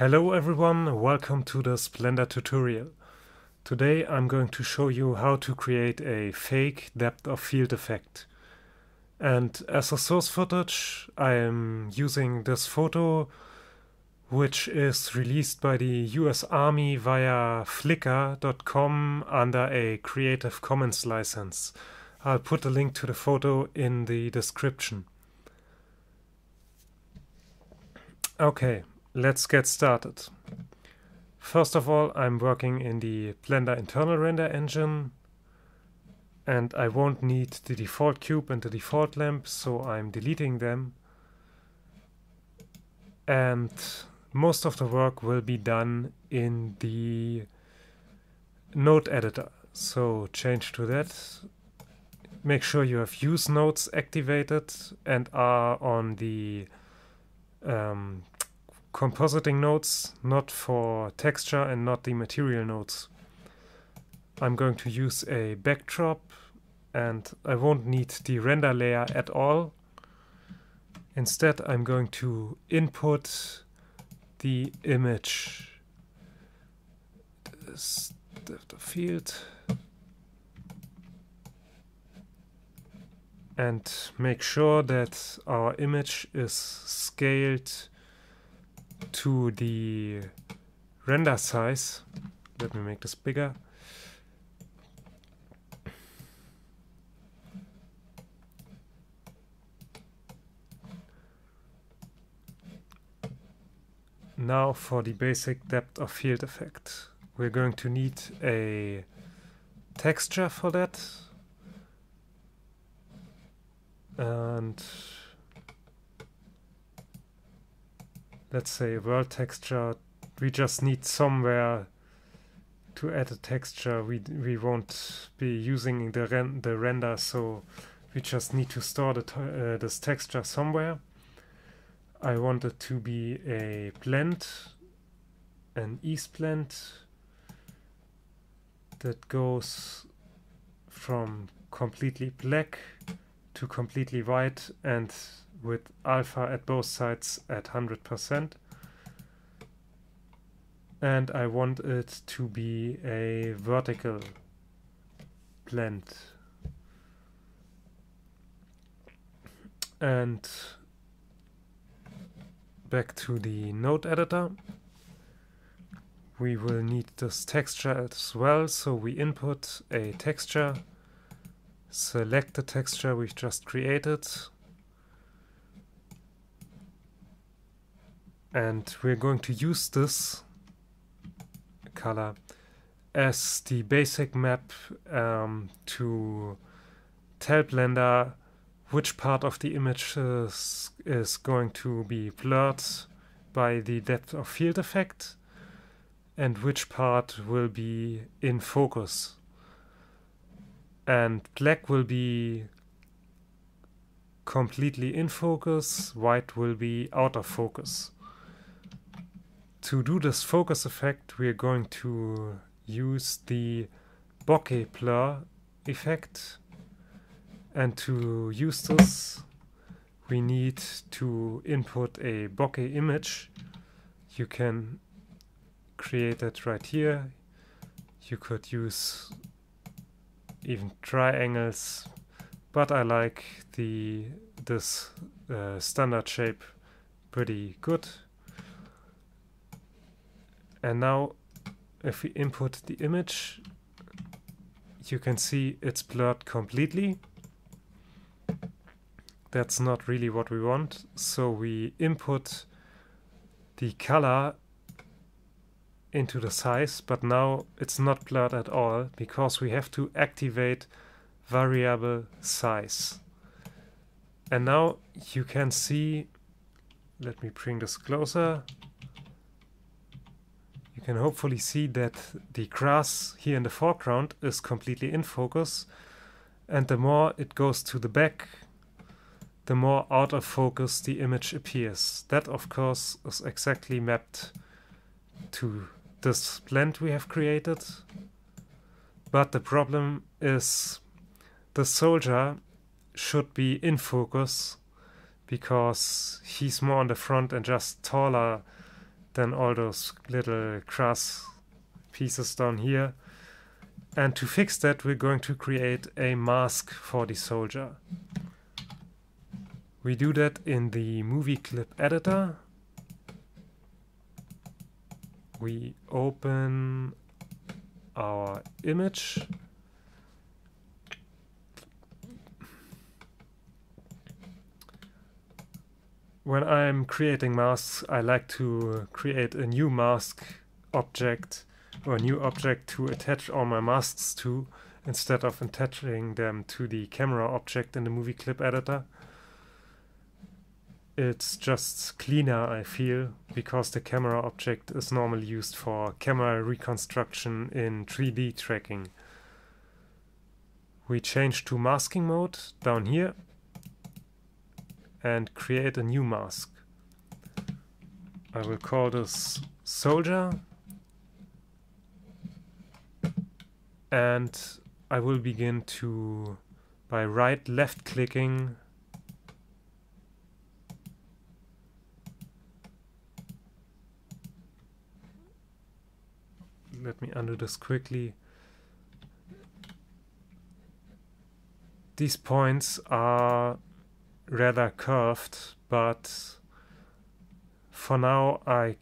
Hello everyone, welcome to this Blender tutorial. Today I'm going to show you how to create a fake depth of field effect. And as a source footage I am using this photo, which is released by the US Army via flickr.com under a Creative Commons license. I'll put a link to the photo in the description. Okay. Let's get started. First of all, I'm working in the Blender internal render engine and I won't need the default cube and the default lamp, so I'm deleting them. And most of the work will be done in the node editor. So change to that. Make sure you have use nodes activated and are on the compositing nodes, not for texture and not the material nodes. I'm going to use a backdrop and I won't need the render layer at all. Instead, I'm going to input the image, this depth of field, and make sure that our image is scaled to the render size. Let me make this bigger. Now for the basic depth of field effect. We're going to need a texture for that. And let's say world texture. We just need somewhere to add a texture. We won't be using the render, so we just need to store this texture somewhere. I want it to be a blend, an ease blend that goes from completely black to completely white and with alpha at both sides at 100%. And I want it to be a vertical blend. And back to the node editor. We will need this texture as well, so we input a texture, select the texture we've just created, and we're going to use this color as the basic map to tell Blender which part of the image is going to be blurred by the depth of field effect and which part will be in focus. And black will be completely in focus, white will be out of focus. To do this focus effect, we are going to use the Bokeh blur effect. And to use this, we need to input a bokeh image. You can create it right here. You could use even triangles, but I like this standard shape pretty good. And now if we input the image, you can see it's blurred completely. That's not really what we want, so we input the color into the size, but now it's not blurred at all because we have to activate variable size. And now you can see, let me bring this closer. You can hopefully see that the grass here in the foreground is completely in focus, and the more it goes to the back, the more out of focus the image appears. That of course is exactly mapped to this blend we have created. But the problem is the soldier should be in focus because he's more on the front and just taller than all those little grass pieces down here. And to fix that, we're going to create a mask for the soldier. We do that in the movie clip editor. We open our image. When I'm creating masks, I like to create a new mask object or a new object to attach all my masks to, instead of attaching them to the camera object in the movie clip editor. It's just cleaner, I feel, because the camera object is normally used for camera reconstruction in 3D tracking. We change to masking mode down here and create a new mask. I will call this soldier, and I will begin to, by left clicking, let me undo this quickly. These points are rather curved, but for now I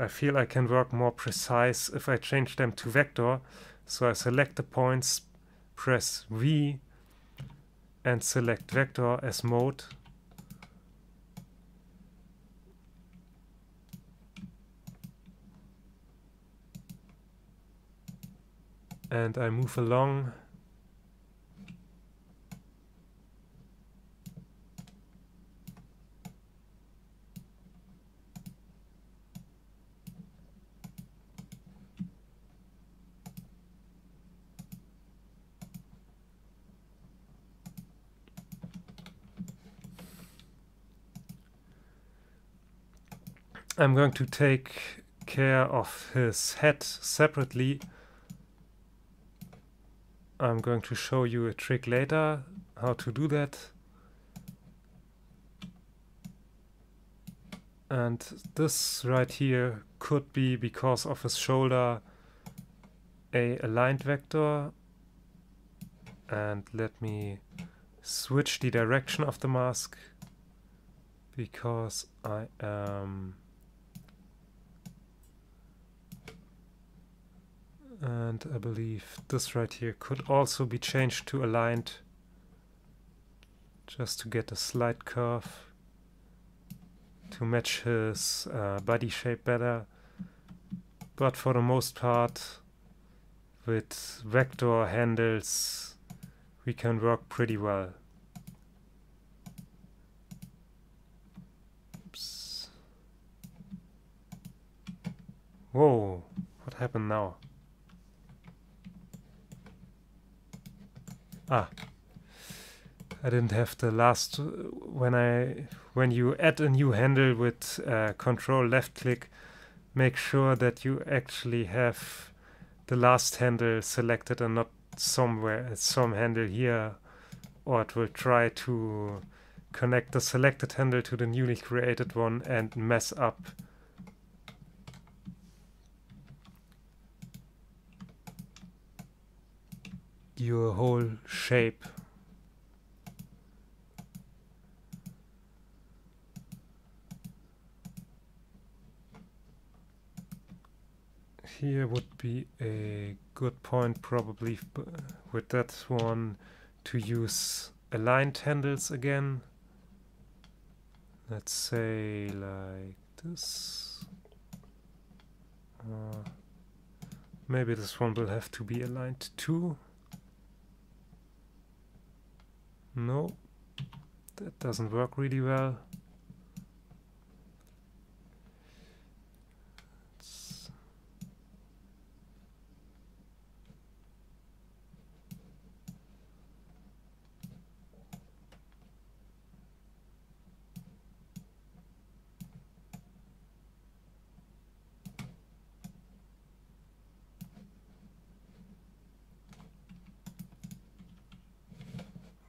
feel I can work more precise if I change them to vector. So I select the points, press V and select vector as mode. And I move along. I'm going to take care of his head separately. I'm going to show you a trick later how to do that. And this right here could be, because of his shoulder, a aligned vector. And let me switch the direction of the mask, because I am... And I believe this right here could also be changed to aligned, just to get a slight curve to match his body shape better. But for the most part, with vector handles, we can work pretty well. Oops. Whoa, what happened now? Ah, I didn't have the last. When you add a new handle with Control left click, make sure that you actually have the last handle selected and not some handle here, or it will try to connect the selected handle to the newly created one and mess up your whole shape. Here would be a good point, probably with that one, to use aligned handles again. Let's say like this. Maybe this one will have to be aligned too. No, that doesn't work really well.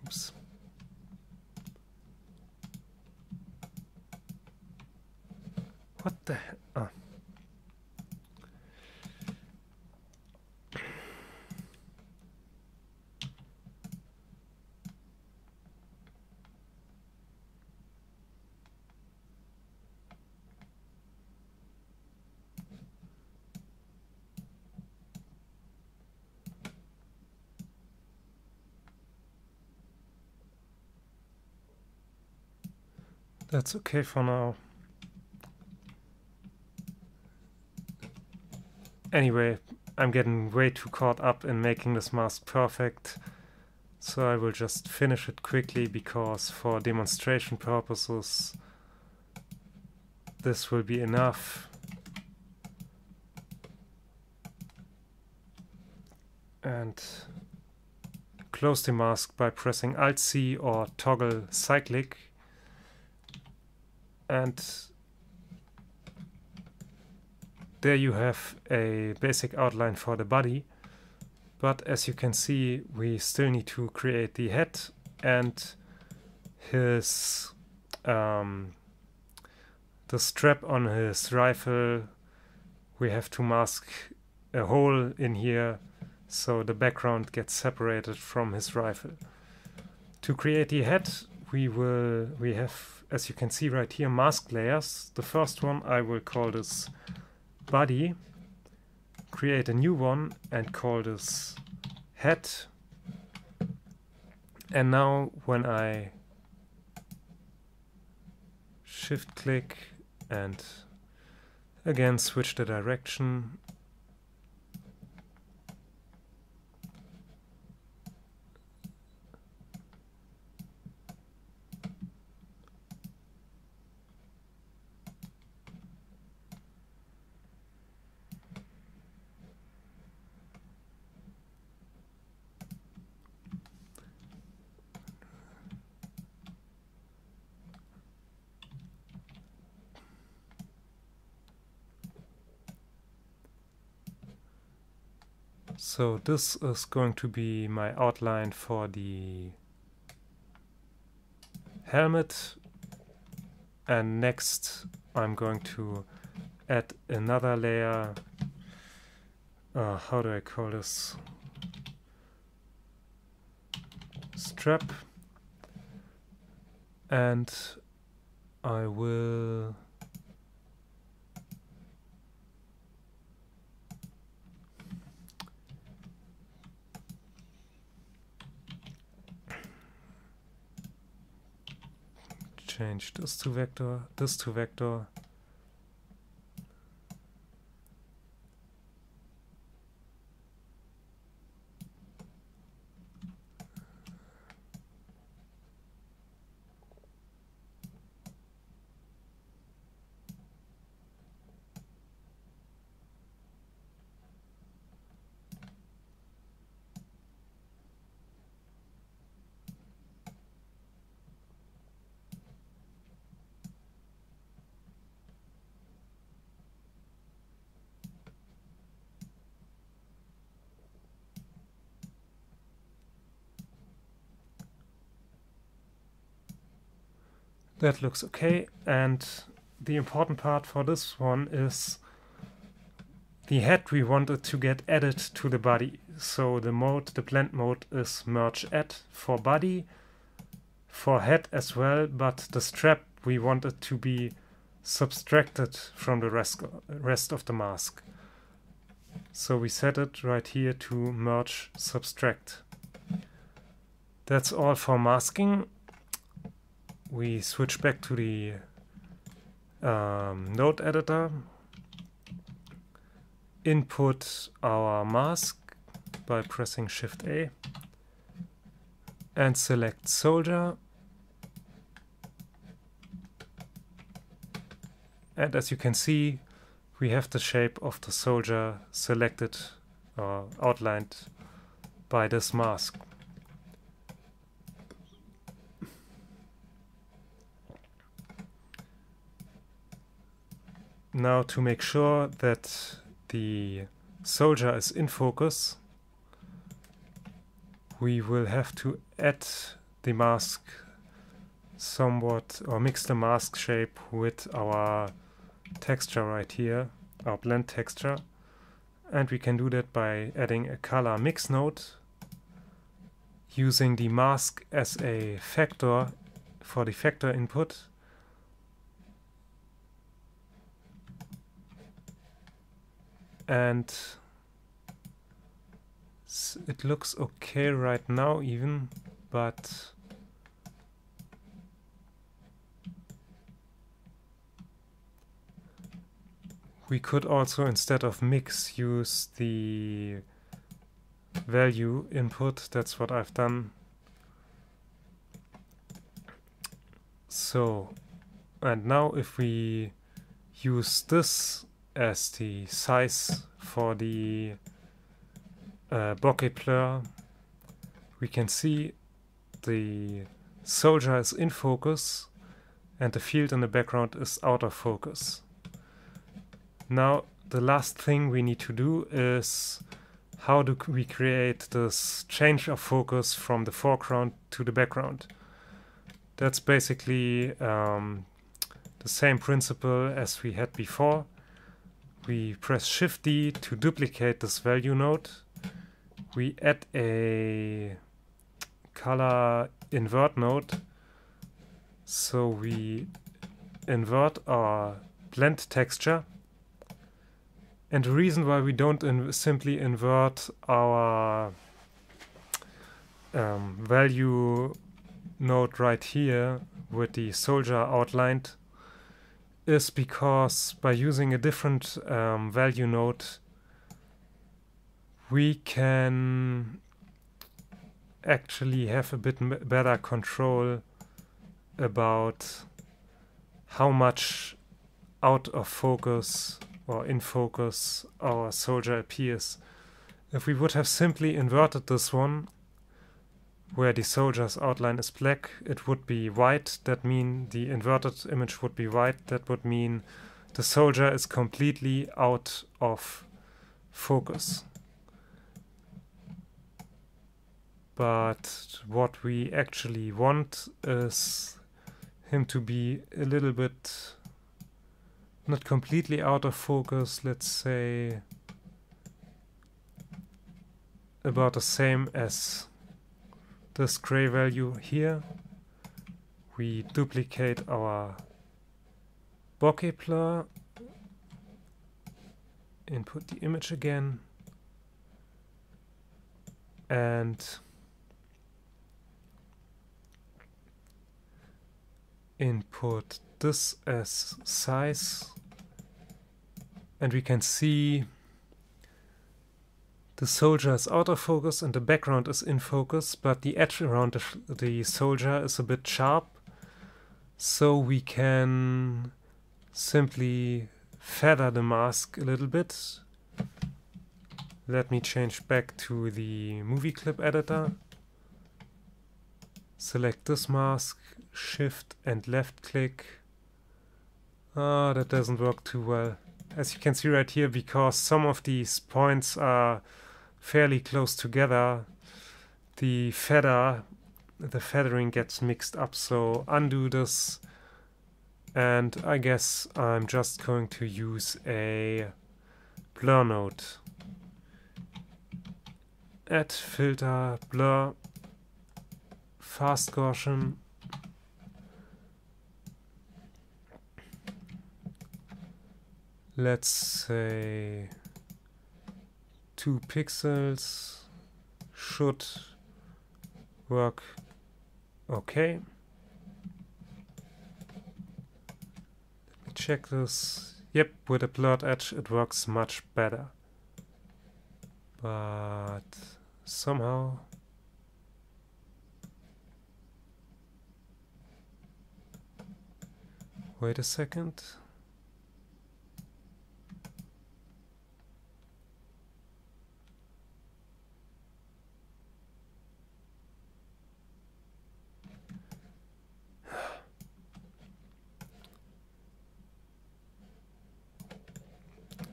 Oops. the hell? Oh. That's okay for now. Anyway, I'm getting way too caught up in making this mask perfect, so I will just finish it quickly because for demonstration purposes this will be enough. And close the mask by pressing Alt-C or toggle cyclic. And there you have a basic outline for the body. But as you can see, we still need to create the head and his the strap on his rifle. We have to mask a hole in here so the background gets separated from his rifle. To create the head, we have, as you can see right here, mask layers. The first one I will call this body, create a new one and call this head. And now when I shift click and again switch the direction, so this is going to be my outline for the helmet, and next I'm going to add another layer. How do I call this? Strap. And I will change this to vector, this to vector. That looks okay, and the important part for this one is the head we wanted to get added to the body. So the mode, the blend mode is merge add for body, for head as well, but the strap we wanted to be subtracted from the rest of the mask. So we set it right here to merge subtract. That's all for masking. We switch back to the node editor, input our mask by pressing Shift A and select soldier. And as you can see, we have the shape of the soldier selected or outlined by this mask. Now, to make sure that the soldier is in focus, we will have to add the mask somewhat, or mix the mask shape with our texture right here, our blend texture. And we can do that by adding a color mix node, using the mask as a factor for the factor input. And it looks okay right now even, but we could also, instead of mix, use the value input. That's what I've done. So, and now if we use this as the size for the bokeh blur, we can see the soldier is in focus and the field in the background is out of focus. Now the last thing we need to do is, how do we create this change of focus from the foreground to the background? That's basically the same principle as we had before. We press Shift D to duplicate this value node. We add a color invert node. So we invert our blend texture. And the reason why we don't simply invert our value node right here with the soldier outlined is because by using a different value node, we can actually have a bit better control about how much out of focus or in focus our soldier appears. If we would have simply inverted this one, where the soldier's outline is black, it would be white. That means the inverted image would be white. That would mean the soldier is completely out of focus. But what we actually want is him to be a little bit, not completely out of focus, let's say about the same as this gray value here. We duplicate our bokeh blur, input the image again, and input this as size, and we can see the soldier is out of focus and the background is in focus, but the edge around the soldier is a bit sharp. So we can simply feather the mask a little bit. Let me change back to the movie clip editor. Select this mask, Shift and left click. That doesn't work too well. As you can see right here, because some of these points are fairly close together, the feathering gets mixed up. So undo this, and I guess I'm just going to use a blur node. Add filter, blur, fast Gaussian. Let's say 2 pixels should work okay. Let me check this. Yep, with a blurred edge it works much better. But somehow wait a second.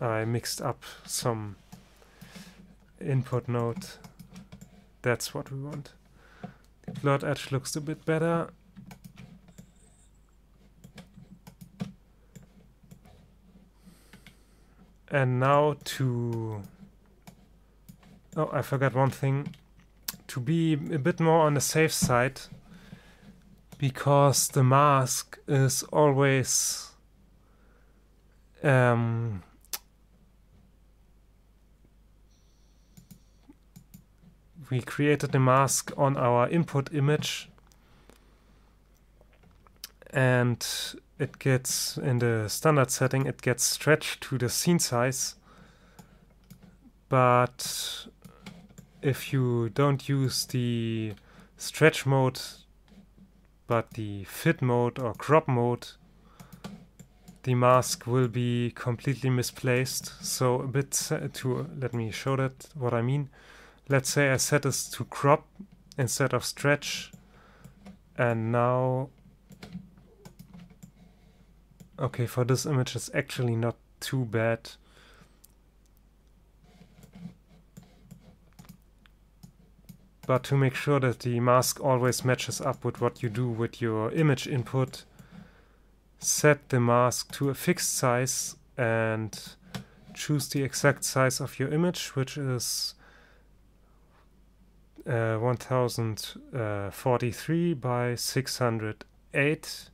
I mixed up some input node. That's what we want. The blurred edge looks a bit better. And now oh, I forgot one thing. To be a bit more on the safe side, because the mask is always we created a mask on our input image, and it gets, in the standard setting, it gets stretched to the scene size. But if you don't use the stretch mode, but the fit mode or crop mode, the mask will be completely misplaced. So a bit let me show that what I mean. Let's say I set this to crop instead of stretch, and now, okay, for this image it's actually not too bad. But to make sure that the mask always matches up with what you do with your image input, set the mask to a fixed size and choose the exact size of your image, which is 1043 by 608.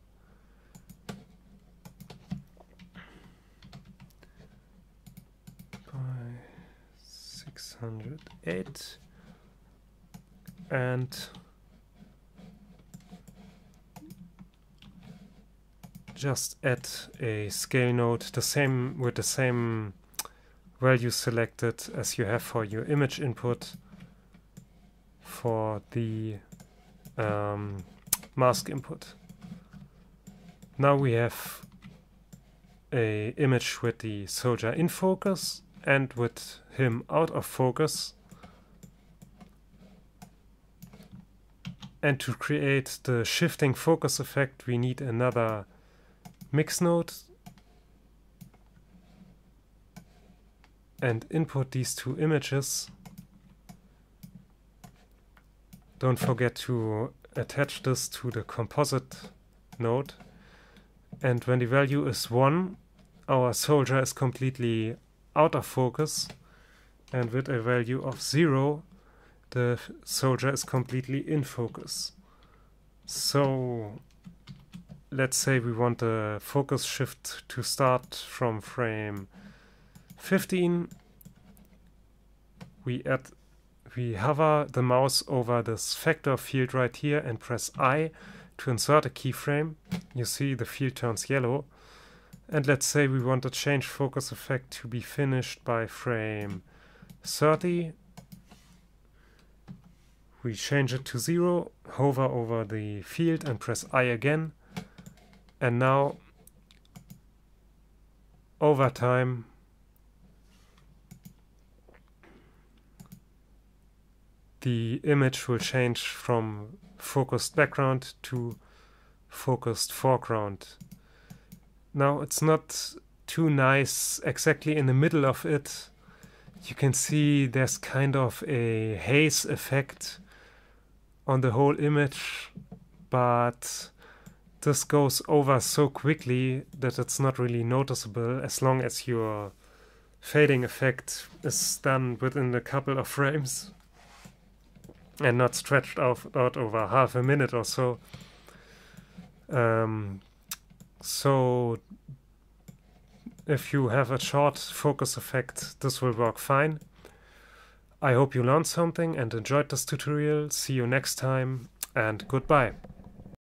By 608. And just add a scale node, the same with the same value selected as you have for your image input for the mask input. Now we have a image with the soldier in focus and with him out of focus. And to create the shifting focus effect, we need another mix node and input these two images. Don't forget to attach this to the composite node. And when the value is 1, our soldier is completely out of focus. And with a value of 0, the soldier is completely in focus. So let's say we want the focus shift to start from frame 15. We hover the mouse over this vector field right here and press I to insert a keyframe. You see the field turns yellow. And let's say we want the change focus effect to be finished by frame 30. We change it to 0, hover over the field and press I again. And now, over time, the image will change from focused background to focused foreground. Now it's not too nice exactly in the middle of it. You can see there's kind of a haze effect on the whole image, but this goes over so quickly that it's not really noticeable as long as your fading effect is done within a couple of frames and not stretched out over half a minute or so. So if you have a short focus effect, this will work fine. I hope you learned something and enjoyed this tutorial. See you next time, and goodbye.